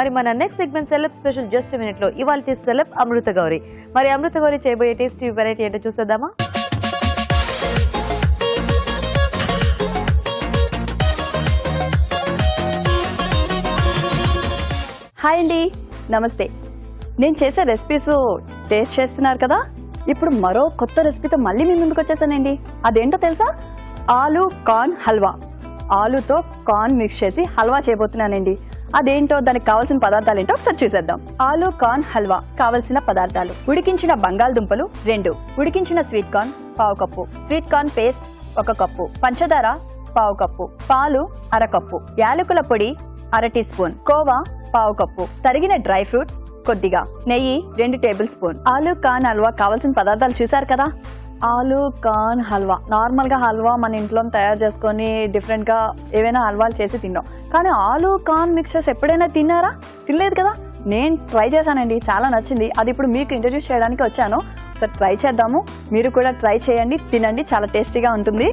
మరి మన next segment celeb special just minute లో ఇవాళ సెలబ్ అమృత గౌరి. మరి అమృత గౌరి చేయబోయే టేస్టీ వెరైటీ ఏంటో చూసేద్దామా? హాయ్ అండి, నమస్తే. నేను చేసే రెసిపీస్ టేస్ట్ చేస్తున్నారు కదా. ఇప్పుడు మరో కొత్త రెసిపీతో మళ్ళీ మీ ముందుకు వచ్చేసానండి. అదేంటో తెలుసా? ఆలు కార్న్ హల్వా. ఆలుతో కార్న్ మిక్స్ చేసి హల్వా చేయబోతున్నానండి. అదేంటో, దానికి కావాల్సిన పదార్థాలు ఏంటో ఒకసారి చూసేద్దాం. ఆలు కార్న్ హల్వా కావలసిన పదార్థాలు: ఉడికించిన బంగాళదుంపలు 2, ఉడికించిన స్వీట్ కార్న్ 1/2 కప్పు, స్వీట్ కార్న్ పేస్ట్ 1 కప్పు, పంచదార 1/2 కప్పు, పాలు 1/2 కప్పు, యాలకుల పొడి 1/2 టీ స్పూన్, కోవా 1/2 కప్పు, తరిగిన డ్రై ఫ్రూట్స్ కొద్దిగా, నెయ్యి 2 టేబుల్ స్పూన్. ఆలు కార్న్ హల్వా కావాల్సిన పదార్థాలు చూసారు కదా. ఆలు కార్న్ హల్వా నార్మల్ గా హల్వా మన ఇంట్లో తయారు చేసుకొని డిఫరెంట్ గా ఏవైనా హల్వాలు చేసి తిన్నాం. కానీ ఆలు కార్న్ మిక్సెస్ ఎప్పుడైనా తిన్నారా? తినలేదు కదా. నేను ట్రై చేశానండి, చాలా నచ్చింది. అది ఇప్పుడు మీకు ఇంట్రడ్యూస్ చేయడానికి వచ్చాను. సరే, ట్రై చేద్దాము. మీరు కూడా ట్రై చేయండి, తినండి, చాలా టేస్టీగా ఉంటుంది.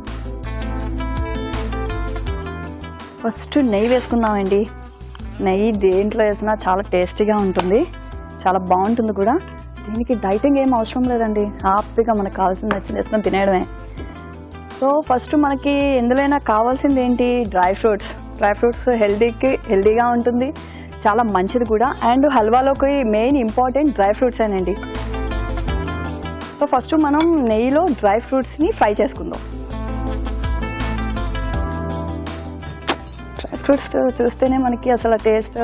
ఫస్ట్ నెయ్యి వేసుకుందామండి. నెయ్యి దేంట్లో వేసినా చాలా టేస్టీగా ఉంటుంది, చాలా బాగుంటుంది కూడా. దీనికి డైటింగ్ ఏం అవసరం లేదండి, హ్యాపీగా మనకు కావాల్సింది నచ్చింది వేసుకొని తినేయడమే. సో ఫస్ట్ మనకి ఎందులోనైనా కావాల్సింది ఏంటి? డ్రై ఫ్రూట్స్ హెల్దీగా ఉంటుంది, చాలా మంచిది కూడా. అండ్ హల్వాలోకి మెయిన్ ఇంపార్టెంట్ డ్రై ఫ్రూట్స్ ఏనండి. సో ఫస్ట్ మనం నెయ్యిలో డ్రై ఫ్రూట్స్ని ఫ్రై చేసుకుందాం. డ్రై ఫ్రూట్స్ చూస్తేనే మనకి అసలు టేస్ట్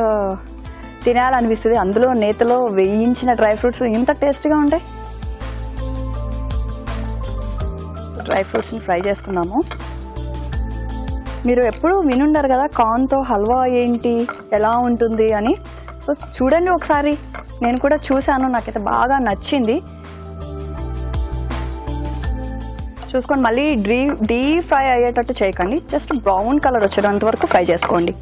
తినాలనిపిస్తుంది. అందులో నేతలో వేయించిన డ్రై ఫ్రూట్స్ ఇంత టేస్ట్గా ఉంటాయి. డ్రై ఫ్రూట్స్ని ఫ్రై చేసుకున్నాము. మీరు ఎప్పుడు వినుండారు కదా కార్న్తో హల్వా ఏంటి, ఎలా ఉంటుంది అని. సో చూడండి ఒకసారి. నేను కూడా చూశాను, నాకైతే బాగా నచ్చింది. చూసుకోండి, మళ్ళీ డీప్ ఫ్రై అయ్యేటట్టు చేయకండి, జస్ట్ బ్రౌన్ కలర్ వచ్చేంత వరకు ఫ్రై చేసుకోండి.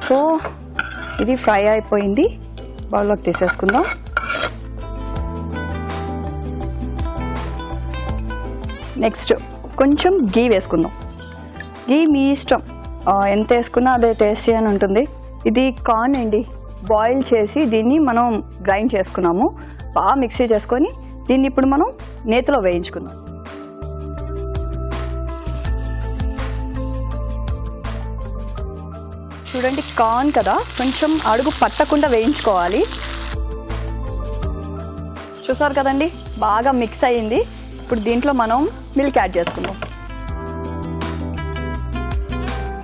సో ఇది ఫ్రై అయిపోయింది, బౌల్లోకి తీసేసుకుందాం. నెక్స్ట్ కొంచెం గీ వేసుకుందాం. గీ మీ ఇష్టం, ఎంత వేసుకున్నా అదే టేస్టీ అని ఉంటుంది. ఇది కార్న్ అండి, బాయిల్ చేసి దీన్ని మనం గ్రైండ్ చేసుకున్నాము. బాగా మిక్సీ చేసుకొని దీన్ని ఇప్పుడు మనం నేతిలో వేయించుకుందాం. చూడండి, కార్న్ కదా, కొంచెం అడుగు పట్టకుండా వేయించుకోవాలి. చూసారు కదండి, బాగా మిక్స్ అయ్యింది. ఇప్పుడు దీంట్లో మనం మిల్క్ యాడ్ చేసుకుందాం.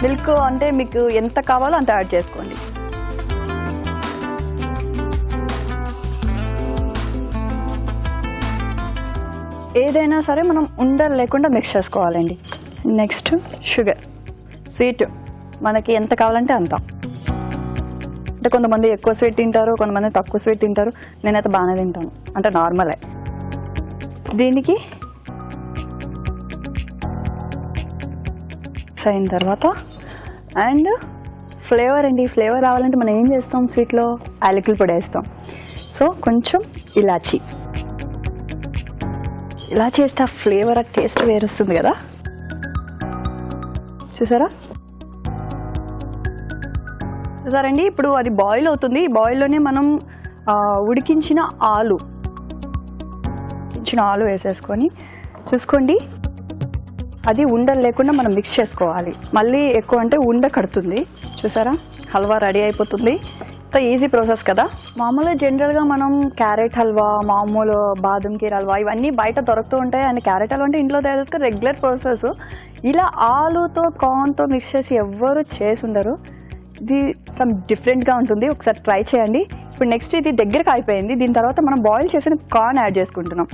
మిల్క్ అంటే మీకు ఎంత కావాలో అంత యాడ్ చేసుకోండి. ఏదైనా సరే మనం ఉండలు లేకుండా మిక్స్ చేసుకోవాలండి. నెక్స్ట్ షుగర్, స్వీట్ మనకి ఎంత కావాలంటే అంత. అంటే కొంతమంది ఎక్కువ స్వీట్ తింటారు, కొంతమంది తక్కువ స్వీట్ తింటారు. నేనైతే బాగానే తింటాను, అంటే నార్మలే. దీనికి అయిన తర్వాత అండ్ ఫ్లేవర్ అండి. ఫ్లేవర్ రావాలంటే మనం ఏం చేస్తాం? స్వీట్లో యాలకుల పొడి వేస్తాం. సో కొంచెం ఇలాచీ చేస్తే ఆ ఫ్లేవర్, ఆ టేస్ట్ వేరొస్తుంది కదా. చూసారండి, ఇప్పుడు అది బాయిల్ అవుతుంది. ఈ బాయిల్లోనే మనం ఉడికించిన ఆలు వేసేసుకొని చూసుకోండి. అది ఉండలు లేకుండా మనం మిక్స్ చేసుకోవాలి. మళ్ళీ ఎక్కువ అంటే ఉండ కడుతుంది. చూసారా, హల్వా రెడీ అయిపోతుంది. సో ఈజీ ప్రాసెస్ కదా. మామూలుగా జనరల్గా మనం క్యారెట్ హల్వా, మామూలు బాదం కీర్ హల్వా ఇవన్నీ బయట దొరుకుతూ ఉంటాయి. అండ్ క్యారెట్ హల్వా అంటే ఇంట్లో తయారు చేసుకుని రెగ్యులర్ ప్రాసెస్. ఇలా ఆలుతో కార్న్తో మిక్స్ చేసి ఎవ్వరు చేసి ఉండరు. ఇది సమ్ డిఫరెంట్గా ఉంటుంది, ఒకసారి ట్రై చేయండి. ఇప్పుడు నెక్స్ట్ ఇది దగ్గరకు అయిపోయింది. దీని తర్వాత మనం బాయిల్ చేసిన కార్న్ యాడ్ చేసుకుంటున్నాం.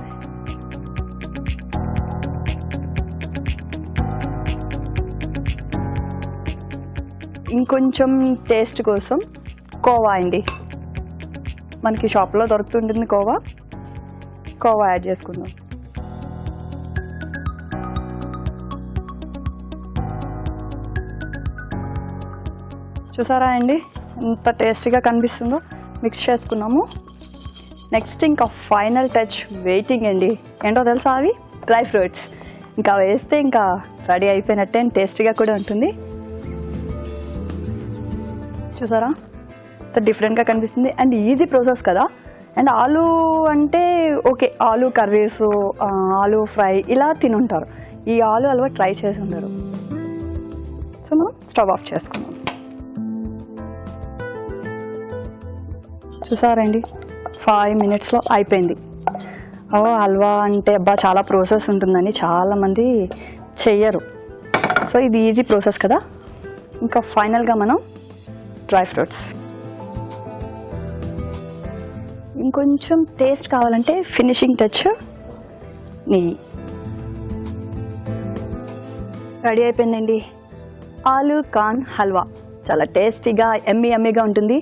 ఇంకొంచెం టేస్ట్ కోసం కోవా అండి, మనకి షాప్లో దొరుకుతుంటుంది కోవా యాడ్ చేసుకుందాం. చూసారా అండి ఎంత టేస్టీగా కనిపిస్తుందో. మిక్స్ చేసుకున్నాము. నెక్స్ట్ ఇంకా ఫైనల్ టచ్ వెయిటింగ్ అండి. ఏంటో తెలుసా? అవి డ్రై ఫ్రూట్స్. ఇంకా వేస్తే ఇంకా రెడీ అయిపోయినట్టే, టేస్టీగా కూడా ఉంటుంది. చూసారా, డిఫరెంట్గా కనిపిస్తుంది అండ్ ఈజీ ప్రాసెస్ కదా. అండ్ ఆలు అంటే ఓకే, ఆలు కర్రీస్, ఆలు ఫ్రై ఇలా తినుంటారు. ఈ ఆలు హల్వా ట్రై చేసి ఉండరు. సో మనం స్టవ్ ఆఫ్ చేసుకున్నాం. చూసారండి, 5 minutesలో అయిపోయింది. హల్వా అంటే అబ్బా చాలా ప్రాసెస్ ఉంటుందని చాలామంది చెయ్యరు. సో ఇది ఈజీ ప్రాసెస్ కదా. ఇంకా ఫైనల్గా మనం డ్రై ఫ్రూట్స్, ఇంకొంచెం టేస్ట్ కావాలంటే ఫినిషింగ్ టచ్ నెయ్యి. రెడీ అయిపోయిందండి ఆలు కాన్ హల్వా. చాలా టేస్టీగా ఎమ్మీగా ఉంటుంది.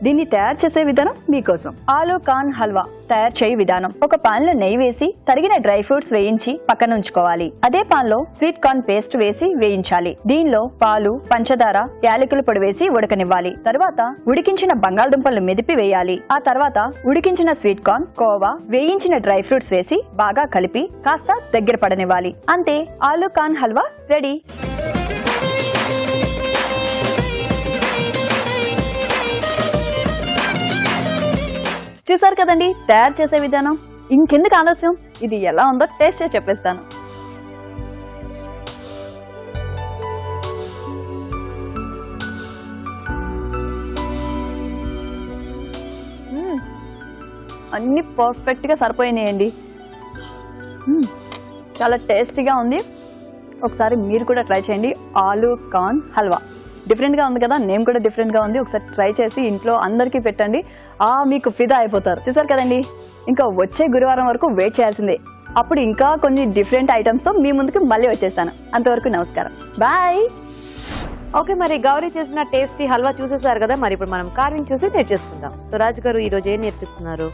దీన్ని తయారు చేసే విధానం మీకోసం. ఆలు కాన్ హల్వా తయారు చేయ విధానం: ఒక పాన్ లో నెయ్యి వేసి తరిగిన డ్రై ఫ్రూట్స్ వేయించి పక్కన ఉంచుకోవాలి. అదే పాన్ లో స్వీట్ కార్న్ పేస్ట్ వేసి వేయించాలి. దీనిలో పాలు, పంచదార, యాలకుల పొడి వేసి ఉడకనివ్వాలి. తర్వాత ఉడికించిన బంగాళదుంపలు మెదిపి వేయాలి. ఆ తర్వాత ఉడికించిన స్వీట్ కార్న్, కోవా, వేయించిన డ్రై ఫ్రూట్స్ వేసి బాగా కలిపి కాస్త దగ్గర పడనివ్వాలి. అంతే, ఆలు కాన్ హల్వా రెడీ. చూసారు కదండి తయారు చేసే విధానం. ఇంకెందుకు ఆలస్యం, ఇది ఎలా ఉందో టేస్ట్ చేసి చెప్పేస్తాను. అన్ని పర్ఫెక్ట్గా సరిపోయినాయండి. చాలా టేస్టీగా ఉంది. ఒకసారి మీరు కూడా ట్రై చేయండి. ఆలు కాన్ హల్వా డిఫరెంట్గా ఉంది కదా, నేమ్ కూడా డిఫరెంట్గా ఉంది. ఒకసారి ట్రై చేసి ఇంట్లో అందరికీ పెట్టండి. మీకు ఫిదా అయిపోతారు. చూసారు కదండి, ఇంకా వచ్చే గురువారం వరకు వెయిట్ చేయాల్సిందే. అప్పుడు ఇంకా కొన్ని డిఫరెంట్ ఐటమ్స్తో మీ ముందుకు మళ్ళీ వచ్చేస్తాను. అంతవరకు నమస్కారం, బాయ్. ఓకే, మరి గౌరీ చేసిన టేస్టీ హల్వా చూసేసారు కదా. మరి ఇప్పుడు మనం కార్వింగ్ చూసి నేర్చేసుకుందాం. సో రాజు గారు ఈ రోజు ఏం నేర్పిస్తున్నారు?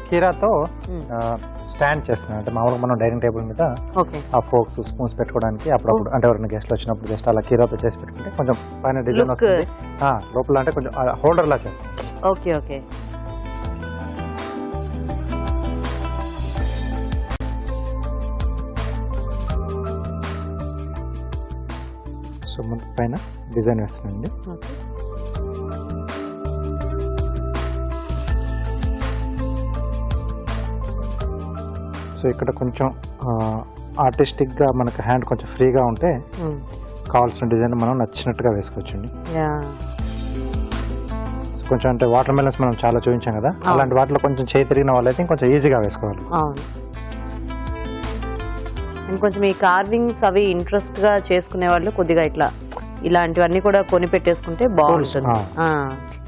కీరాతో స్టాండ్ చేస్తున్నాను. అంటే మామూలుగా మనం డైనింగ్ టేబుల్ మీద ఆ ఫోక్స్, స్పూన్స్ పెట్టుకోవడానికి అప్పుడప్పుడు, అంటే ఎవరైనా గెస్ట్లు వచ్చినప్పుడు జస్ట్ అలా కీరాతో చేసి పెట్టుకుంటే కొంచెం పైన డిజైన్ వస్తుంది. లోపల అంటే కొంచెం హోల్డర్ లా చేస్తాం. Okay okay. సో ముందు పైన డిజైన్ వేస్తున్నానండి. సో ఇక్కడ కొంచెం ఆర్టిస్టిక్గా మనకు హ్యాండ్ కొంచెం ఫ్రీగా ఉంటే కావాల్సిన డిజైన్ మనం నచ్చినట్టుగా వేసుకోవచ్చండి. కొంచెం అంటే వాటర్ మెలన్స్ మనం చాలా చూపించాం కదా, అలాంటి వాటిలో కొంచెం చేయి తిరిగిన వాళ్ళైతే కొంచెం ఈజీగా వేసుకోవాలి. కొంచెం ఈ కార్వింగ్స్ అవి ఇంట్రెస్ట్ గా చేసుకునే వాళ్ళు కొద్దిగా ఇలాంటివన్నీ కూడా కొని పెట్టేసుకుంటే బాగుంటుంది.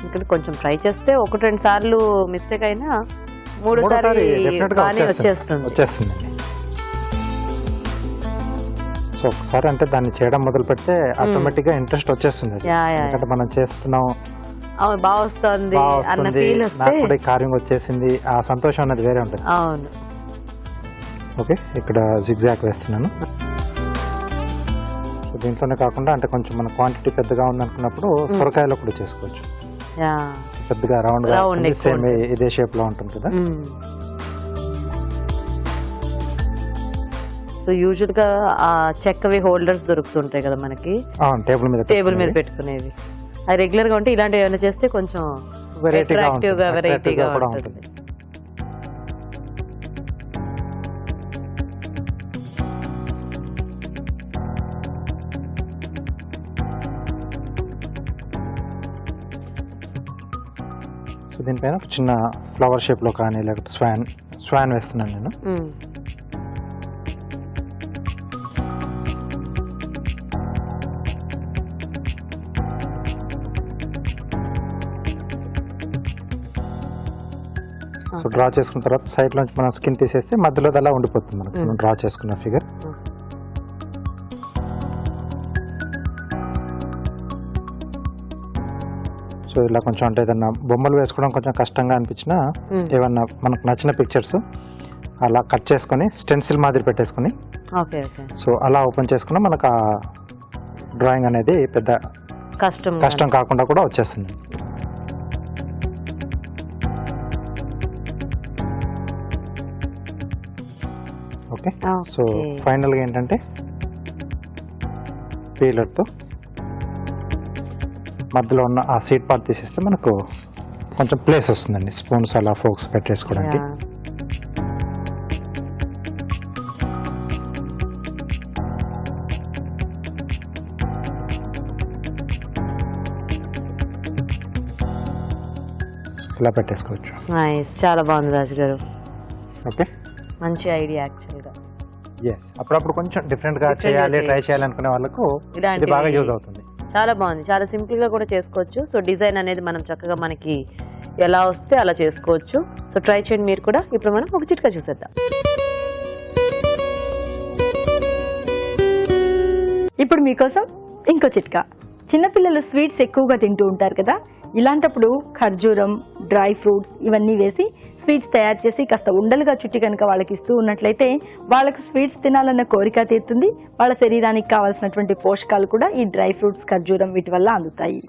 ఇక్కడ కొంచెం ట్రై చేస్తే 1-2 సార్లు మిస్టేక్ అయినా 3 సార్లు వచ్చేస్తుంది. సో ఒకసారి అంటే దాన్ని చేయడం మొదలు పెడితే ఆటోమేటిక్ గా ఇంట్రెస్ట్ వచ్చేస్తుంది. ఎందుకంటే మనం చేస్తున్నాం, బాగా వస్తుంది అన్న ఫీల్ వస్తే కార్వింగ్ వచ్చేసింది, ఆ సంతోషం అనేది వేరే ఉంటుంది. అవును. ఓకే, ఇక్కడ జిగ్జాగ్ వేస్తున్నాను. సో దీంట్లోనే కాకుండా అంటే కొంచెం మన క్వాంటిటీ పెద్దగా ఉందనుకున్నప్పుడు సొరకాయలో కూడా చేసుకోవచ్చు. సో పెద్దగా రౌండ్ గా సేమ్ ఇదే షేప్ లో ఉంటుంది కదా. సో యూజువల్ గా ఆ చెక్కవి హోల్డర్స్ దొరుకుతుంటాయి కదా మనకి, టేబుల్ మీద పెట్టుకునేవి. అది రెగ్యులర్ గా ఉంటే ఇలాంటివి ఏమైనా చేస్తే కొంచెం వెరైటీగా ఉంటుంది. సో దీనిపైన చిన్న ఫ్లవర్ షేప్ లో కానీ లేకపోతే స్వాన్ వేస్తున్నాను నేను. సో డ్రా చేసుకున్న తర్వాత సైడ్ నుంచి మనం స్కిన్ తీసేస్తే మధ్యలో అలా ఉండిపోతుంది మనకు మనం డ్రా చేసుకున్న ఫిగర్. సో ఇలా కొంచెం అంటే ఏదన్నా బొమ్మలు వేసుకోవడం కొంచెం కష్టంగా అనిపించినా ఏమన్నా మనకు నచ్చిన పిక్చర్స్ అలా కట్ చేసుకొని స్టెన్సిల్ మాదిరి పెట్టేసుకుని సో అలా ఓపెన్ చేసుకున్నా మనకు ఆ డ్రాయింగ్ అనేది పెద్ద కష్టం కాకుండా కూడా వచ్చేస్తుంది. ఓకే, సో ఫైనల్గా ఏంటంటే పీలర్తో మధ్యలో ఉన్న ఆ సీడ్ పార్ట్ తీసేస్తే మనకు కొంచెం ప్లేస్ వస్తుందండి స్పూన్స్ అలా ఫోక్స్ పెట్టేసుకోవడానికి. ఇలా పెట్టేసుకోవచ్చు. నైస్, చాలా బాగుంది రాజు గారు. ఓకే, మంచి ఐడియా యాక్చువల్గా. ఎస్, అప్పుడప్పుడు కొంచెం డిఫరెంట్గా చేయాలి, ట్రై చేయాలి అనుకునే వాళ్ళకు ఇది బాగా యూజ్ అవుతుంది. చాలా బాగుంది, చాలా సింపుల్ గా కూడా చేసుకోవచ్చు. సో డిజైన్ అనేది మనం చక్కగా మనకి ఎలా వస్తే అలా చేసుకోవచ్చు. సో ట్రై చేయండి మీరు కూడా. ఇప్పుడు మనం ఒక చిట్కా చూసేద్దాం. ఇప్పుడు మీకోసం ఇంకో చిట్కా. చిన్నపిల్లలు స్వీట్స్ ఎక్కువగా తింటూ ఉంటారు కదా, ఇలాంటప్పుడు ఖర్జూరం, డ్రై ఫ్రూట్స్ ఇవన్నీ వేసి స్వీట్స్ తయారు చేసి కాస్త ఉండలుగా చుట్టి కనుక వాళ్ళకి ఇస్తూ ఉన్నట్లయితే వాళ్ళకు స్వీట్స్ తినాలన్న కోరిక తీరుతుంది. వాళ్ళ శరీరానికి కావాల్సినటువంటి పోషకాలు కూడా ఈ డ్రై ఫ్రూట్స్, ఖర్జూరం వీటి వల్ల అందుతాయి.